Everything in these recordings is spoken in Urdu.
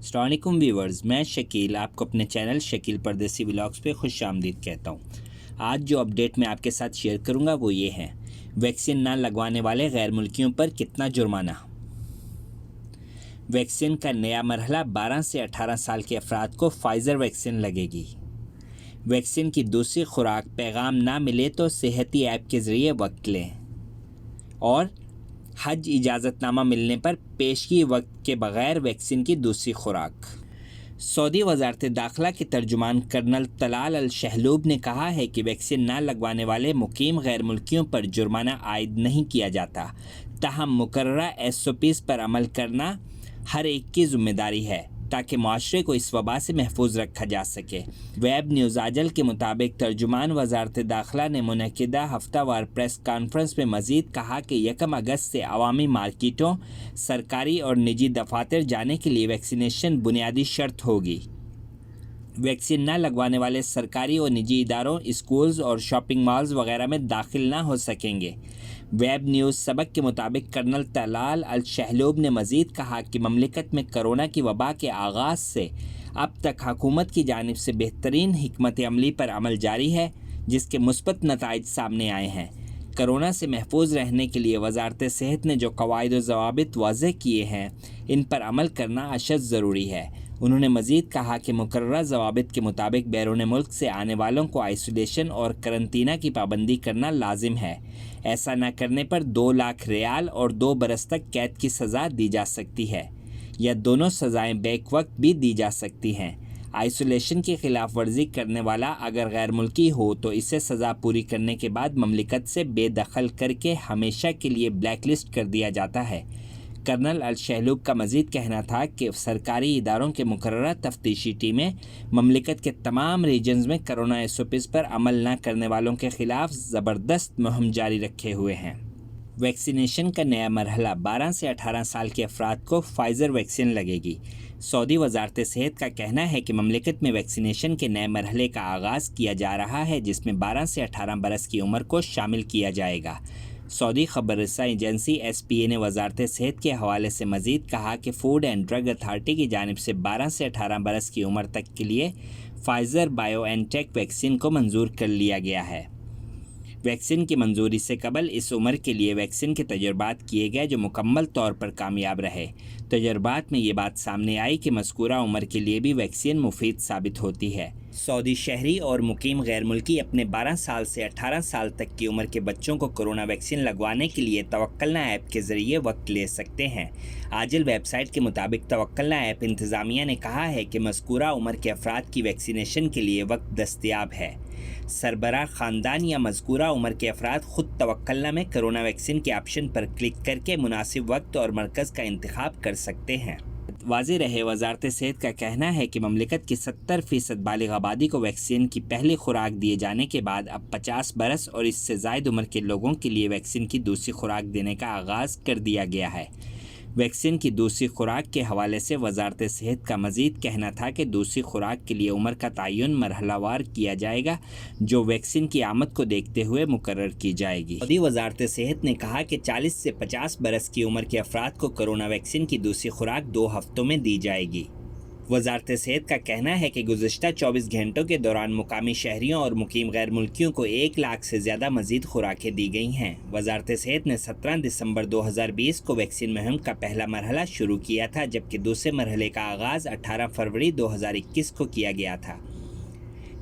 السلام علیکم ویورز، میں شکیل آپ کو اپنے چینل شکیل پردیسی ولاگز پہ خوش آمدید کہتا ہوں۔ آج جو اپڈیٹ میں آپ کے ساتھ شیئر کروں گا وہ یہ ہے: ویکسین نہ لگوانے والے غیر ملکیوں پر کتنا جرمانہ۔ ویکسین کا نیا مرحلہ 12 سے 18 سال کے افراد کو فائزر ویکسین لگے گی۔ ویکسین کی دوسری خوراک پیغام نہ ملے تو صحتی ایپ کے ذریعے وقت لیں، اور حج اجازت نامہ ملنے پر پیشگی وقت کے بغیر ویکسین کی دوسری خوراک۔ سعودی وزارت داخلہ کے ترجمان کرنل طلال الشہلوب نے کہا ہے کہ ویکسین نہ لگوانے والے مقیم غیر ملکیوں پر جرمانہ عائد نہیں کیا جاتا، تاہم مقررہ SOPs پر عمل کرنا ہر ایک کی ذمہ داری ہے تاکہ معاشرے کو اس وبا سے محفوظ رکھا جا سکے۔ ویب نیوز آجل کے مطابق ترجمان وزارت داخلہ نے منعقدہ ہفتہ وار پریس کانفرنس میں مزید کہا کہ 1 اگست سے عوامی مارکیٹوں، سرکاری اور نجی دفاتر جانے کے لیے ویکسینیشن بنیادی شرط ہوگی۔ ویکسین نہ لگوانے والے سرکاری اور نجی اداروں، اسکولز اور شاپنگ مالز وغیرہ میں داخل نہ ہو سکیں گے۔ ویب نیوز سبق کے مطابق کرنل طلال الشہلوب نے مزید کہا کہ مملکت میں کرونا کی وبا کے آغاز سے اب تک حکومت کی جانب سے بہترین حکمت عملی پر عمل جاری ہے، جس کے مثبت نتائج سامنے آئے ہیں۔ کرونا سے محفوظ رہنے کے لیے وزارت صحت نے جو قواعد و ضوابط وضع کیے ہیں، ان پر عمل کرنا اشد ضروری ہے۔ انہوں نے مزید کہا کہ مقررہ ضوابط کے مطابق بیرون ملک سے آنے والوں کو آئسولیشن اور قرنطینہ کی پابندی کرنا لازم ہے۔ ایسا نہ کرنے پر 2 لاکھ ریال اور 2 برس تک قید کی سزا دی جا سکتی ہے، یا دونوں سزائیں بیک وقت بھی دی جا سکتی ہیں۔ آئسولیشن کی خلاف ورزی کرنے والا اگر غیر ملکی ہو تو اسے سزا پوری کرنے کے بعد مملکت سے بے دخل کر کے ہمیشہ کے لیے بلیک لسٹ کر دیا جاتا ہے۔ کرنل الشہلوب کا مزید کہنا تھا کہ سرکاری اداروں کے مقررہ تفتیشی ٹیمیں مملکت کے تمام ریجنز میں کرونا SOPs پر عمل نہ کرنے والوں کے خلاف زبردست مہم جاری رکھے ہوئے ہیں۔ ویکسینیشن کا نیا مرحلہ 12 سے 18 سال کے افراد کو فائزر ویکسین لگے گی۔ سعودی وزارت صحت کا کہنا ہے کہ مملکت میں ویکسینیشن کے نئے مرحلے کا آغاز کیا جا رہا ہے، جس میں 12 سے 18 برس کی عمر کو شامل کیا جائے گا۔ سعودی خبر رساں ایجنسی SPA نے وزارت صحت کے حوالے سے مزید کہا کہ فوڈ اینڈ ڈرگ اتھارٹی کی جانب سے 12 سے 18 برس کی عمر تک کے لیے فائزر بائیو این ٹیک ویکسین کو منظور کر لیا گیا ہے۔ ویکسین کی منظوری سے قبل اس عمر کے لیے ویکسین کے تجربات کیے گئے جو مکمل طور پر کامیاب رہے۔ تجربات میں یہ بات سامنے آئی کہ مذکورہ عمر کے لیے بھی ویکسین مفید ثابت ہوتی ہے۔ سعودی شہری اور مقیم غیر ملکی اپنے 12 سال سے 18 سال تک کی عمر کے بچوں کو کرونا ویکسین لگوانے کے لیے توکلنا ایپ کے ذریعے وقت لے سکتے ہیں۔ آجل ویب سائٹ کے مطابق توکلنا ایپ انتظامیہ نے کہا ہے کہ مذکورہ عمر کے افراد کی ویکسینیشن کے لیے وقت دستیاب ہے۔ سربراہ خاندان یا مذکورہ عمر کے افراد خود توکلنا میں کرونا ویکسین کے آپشن پر کلک کر کے مناسب وقت اور مرکز کا انتخاب کر سکتے ہیں۔ واضح رہے، وزارت صحت کا کہنا ہے کہ مملکت کی 70% بالغ آبادی کو ویکسین کی پہلی خوراک دیے جانے کے بعد اب 50 برس اور اس سے زائد عمر کے لوگوں کے لیے ویکسین کی دوسری خوراک دینے کا آغاز کر دیا گیا ہے۔ ویکسین کی دوسری خوراک کے حوالے سے وزارت صحت کا مزید کہنا تھا کہ دوسری خوراک کے لیے عمر کا تعین مرحلہ وار کیا جائے گا، جو ویکسین کی آمد کو دیکھتے ہوئے مقرر کی جائے گی۔ سعودی وزارت صحت نے کہا کہ 40 سے 50 برس کی عمر کے افراد کو کرونا ویکسین کی دوسری خوراک 2 ہفتوں میں دی جائے گی۔ وزارت صحت کا کہنا ہے کہ گزشتہ 24 گھنٹوں کے دوران مقامی شہریوں اور مقیم غیر ملکیوں کو 1 لاکھ سے زیادہ مزید خوراکیں دی گئی ہیں۔ وزارت صحت نے 17 دسمبر 2020 کو ویکسین مہم کا پہلا مرحلہ شروع کیا تھا، جبکہ دوسرے مرحلے کا آغاز 18 فروری 2021 کو کیا گیا تھا۔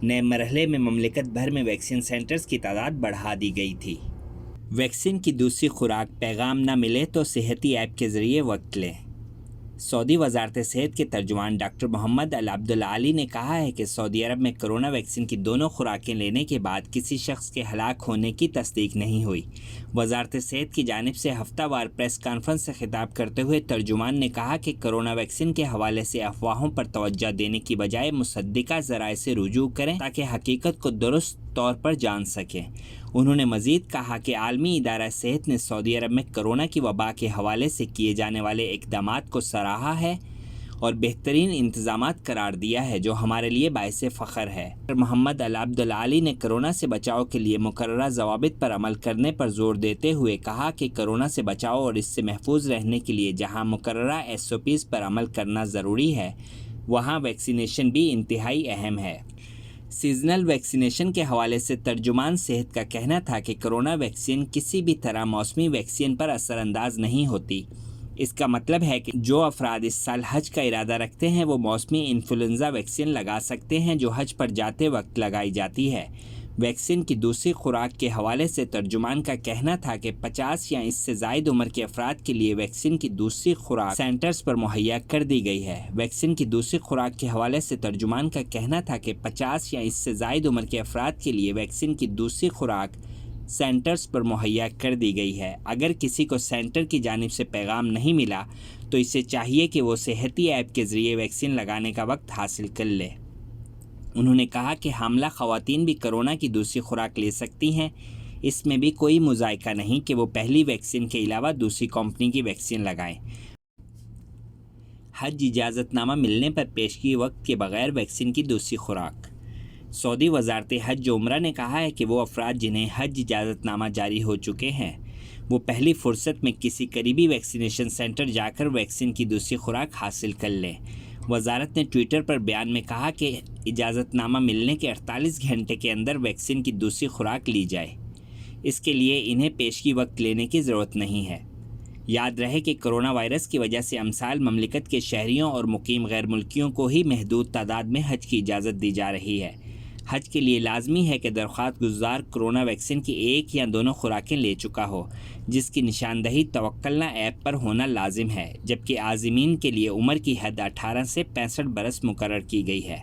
نئے مرحلے میں مملکت بھر میں ویکسین سینٹرز کی تعداد بڑھا دی گئی تھی۔ ویکسین کی دوسری خوراک پیغام نہ ملے تو صحتی ایپ کے ذریعے وقت لیں۔ سعودی وزارت صحت کے ترجمان ڈاکٹر محمد العبد العالی نے کہا ہے کہ سعودی عرب میں کرونا ویکسین کی دونوں خوراکیں لینے کے بعد کسی شخص کے ہلاک ہونے کی تصدیق نہیں ہوئی۔ وزارت صحت کی جانب سے ہفتہ وار پریس کانفرنس سے خطاب کرتے ہوئے ترجمان نے کہا کہ کرونا ویکسین کے حوالے سے افواہوں پر توجہ دینے کی بجائے مصدقہ ذرائع سے رجوع کریں تاکہ حقیقت کو درست طور پر جان سکیں۔ انہوں نے مزید کہا کہ عالمی ادارہ صحت نے سعودی عرب میں کرونا کی وبا کے حوالے سے کیے جانے والے اقدامات کو سراہا ہے اور بہترین انتظامات قرار دیا ہے، جو ہمارے لیے باعث فخر ہے۔ محمد عبدالعالی نے کرونا سے بچاؤ کے لیے مقررہ ضوابط پر عمل کرنے پر زور دیتے ہوئے کہا کہ کرونا سے بچاؤ اور اس سے محفوظ رہنے کے لیے جہاں مقررہ SOPs پر عمل کرنا ضروری ہے، وہاں ویکسینیشن بھی انتہائی اہم ہے۔ سیزنل ویکسینیشن کے حوالے سے ترجمان صحت کا کہنا تھا کہ کرونا ویکسین کسی بھی طرح موسمی ویکسین پر اثر انداز نہیں ہوتی۔ اس کا مطلب ہے کہ جو افراد اس سال حج کا ارادہ رکھتے ہیں وہ موسمی انفلوئنزا ویکسین لگا سکتے ہیں، جو حج پر جاتے وقت لگائی جاتی ہے۔ ویکسین کی دوسری خوراک کے حوالے سے ترجمان کا کہنا تھا کہ 50 یا اس سے زائد عمر کے افراد کے لیے ویکسین کی دوسری خوراک سینٹرز پر مہیا کر دی گئی ہے۔ ویکسین کی دوسری خوراک کے حوالے سے ترجمان کا کہنا تھا کہ 50 یا اس سے زائد عمر کے افراد کے لیے ویکسین کی دوسری خوراک سینٹرز پر مہیا کر دی گئی ہے۔ اگر کسی کو سینٹر کی جانب سے پیغام نہیں ملا تو اسے چاہیے کہ وہ صحتی ایپ کے ذریعے ویکسین لگانے کا وقت حاصل کر لے۔ انہوں نے کہا کہ حاملہ خواتین بھی کرونا کی دوسری خوراک لے سکتی ہیں۔ اس میں بھی کوئی مذائقہ نہیں کہ وہ پہلی ویکسین کے علاوہ دوسری کمپنی کی ویکسین لگائیں۔ حج اجازت نامہ ملنے پر پیشگی وقت کے بغیر ویکسین کی دوسری خوراک۔ سعودی وزارت حج و عمرہ نے کہا ہے کہ وہ افراد جنہیں حج اجازت نامہ جاری ہو چکے ہیں وہ پہلی فرصت میں کسی قریبی ویکسینیشن سینٹر جا کر ویکسین کی دوسری خوراک حاصل کر لیں۔ وزارت نے ٹویٹر پر بیان میں کہا کہ اجازت نامہ ملنے کے 48 گھنٹے کے اندر ویکسین کی دوسری خوراک لی جائے۔ اس کے لیے انہیں پیشگی وقت لینے کی ضرورت نہیں ہے۔ یاد رہے کہ کرونا وائرس کی وجہ سے امسال مملکت کے شہریوں اور مقیم غیر ملکیوں کو ہی محدود تعداد میں حج کی اجازت دی جا رہی ہے۔ حج کے لیے لازمی ہے کہ درخواست گزار کرونا ویکسین کی ایک یا دونوں خوراکیں لے چکا ہو، جس کی نشاندہی توکلنا ایپ پر ہونا لازم ہے، جبکہ عازمین کے لیے عمر کی حد 18 سے 65 برس مقرر کی گئی ہے۔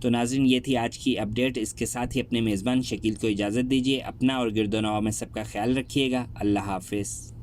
تو ناظرین، یہ تھی آج کی اپڈیٹ۔ اس کے ساتھ ہی اپنے میزبان شکیل کو اجازت دیجیے۔ اپنا اور گرد و نواح میں سب کا خیال رکھیے گا۔ اللہ حافظ۔